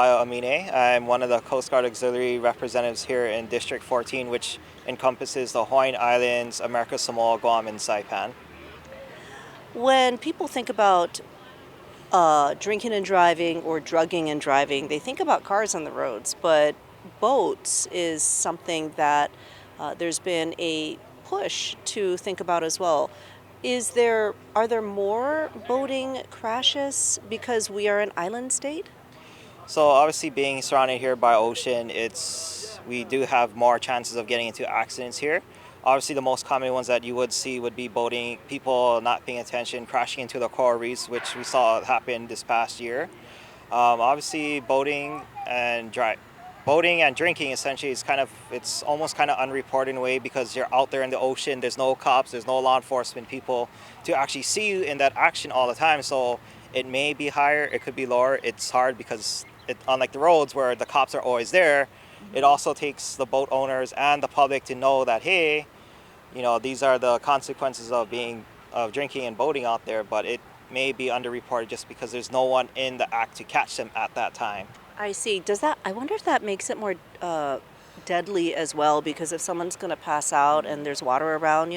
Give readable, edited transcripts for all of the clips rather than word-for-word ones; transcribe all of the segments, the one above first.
Lyle, Amine. I'm one of the Coast Guard Auxiliary representatives here in District 14, which encompasses the Hawaiian Islands, America Samoa, Guam, and Saipan. When people think about drinking and driving or drugging and driving, they think about cars on the roads, but boats is something that there's been a push to think about as well. Are there more boating crashes because we are an island state? So obviously being surrounded here by ocean, we do have more chances of getting into accidents here. Obviously the most common ones that you would see would be boating, people not paying attention, crashing into the coral reefs, which we saw happen this past year. Obviously boating and drinking essentially it's almost kind of unreported in a way because you're out there in the ocean, there's no cops, there's no law enforcement people to actually see you in that action all the time. So it may be higher, it could be lower. It's hard because unlike the roads where the cops are always there, it also takes the boat owners and the public to know that, hey, these are the consequences of drinking and boating out there, but it may be underreported just because there's no one in the act to catch them at that time. I see. I wonder if that makes it more deadly as well, because if someone's going to pass out and there's water around.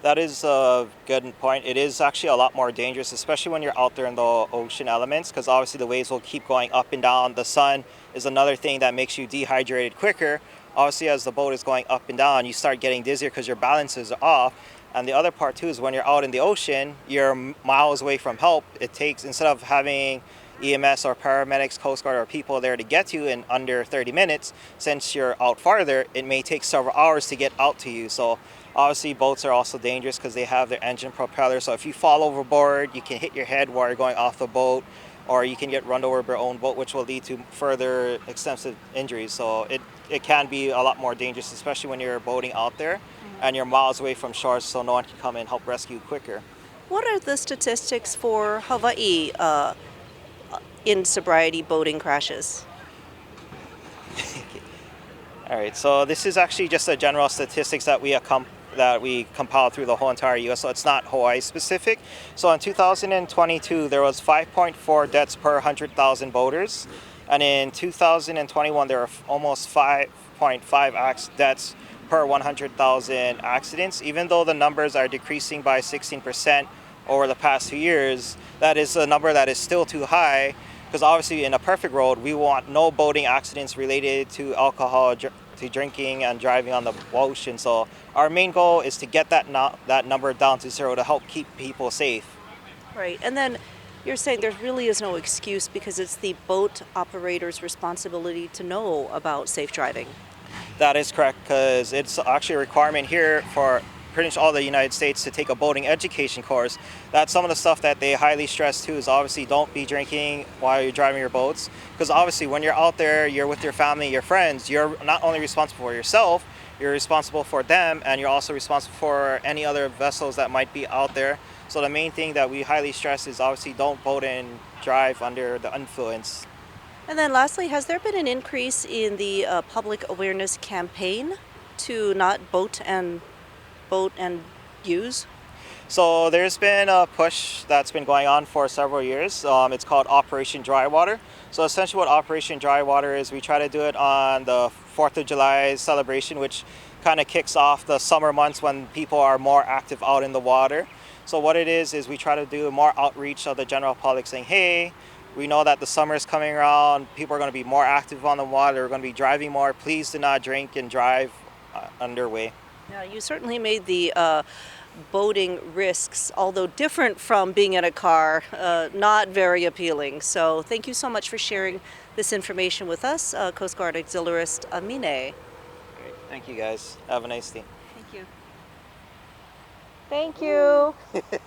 That is a good point. It is actually a lot more dangerous, especially when you're out there in the ocean elements, because obviously the waves will keep going up and down. The sun is another thing that makes you dehydrated quicker. Obviously, as the boat is going up and down, you start getting dizzier because your balances are off. And the other part too is when you're out in the ocean, you're miles away from help. Instead of having EMS or paramedics, Coast Guard, or people there to get you in under 30 minutes, since you're out farther, it may take several hours to get out to you. So obviously boats are also dangerous because they have their engine propeller. So if you fall overboard, you can hit your head while you're going off the boat, or you can get run over by your own boat, which will lead to further extensive injuries. So it can be a lot more dangerous, especially when you're boating out there and you're miles away from shore, so no one can come and help rescue you quicker. What are the statistics for Hawaii in sobriety boating crashes? All right, so this is actually just a general statistics that we compiled through the whole entire U.S., so it's not Hawaii specific. So in 2022, there was 5.4 deaths per 100,000 boaters, and in 2021, there were almost 5.5 deaths per 100,000 accidents. Even though the numbers are decreasing by 16% over the past 2 years, that is a number that is still too high, because obviously in a perfect world, we want no boating accidents related to alcohol, to drinking and driving on the ocean. So our main goal is to get that number down to zero to help keep people safe. Right, and then you're saying there really is no excuse because it's the boat operator's responsibility to know about safe driving. That is correct, because it's actually a requirement here for pretty much all the United States to take a boating education course. That's some of the stuff that they highly stress too, is obviously don't be drinking while you're driving your boats, because obviously when you're out there, you're with your family, your friends, you're not only responsible for yourself, you're responsible for them, and you're also responsible for any other vessels that might be out there. So the main thing that we highly stress is obviously don't boat and drive under the influence. And then lastly, has there been an increase in the public awareness campaign to not boat and use? So there's been a push that's been going on for several years. It's called Operation Dry Water. So essentially what Operation Dry Water is, we try to do it on the 4th of July celebration, which kind of kicks off the summer months when people are more active out in the water. So what it is we try to do more outreach of the general public, saying, hey, we know that the summer is coming around, people are going to be more active on the water, they're going to be driving more, please do not drink and drive underway. Yeah, you certainly made the boating risks, although different from being in a car, not very appealing. So thank you so much for sharing this information with us, Coast Guard Auxiliarist Amine. Great. Thank you guys. Have a nice day. Thank you. Thank you.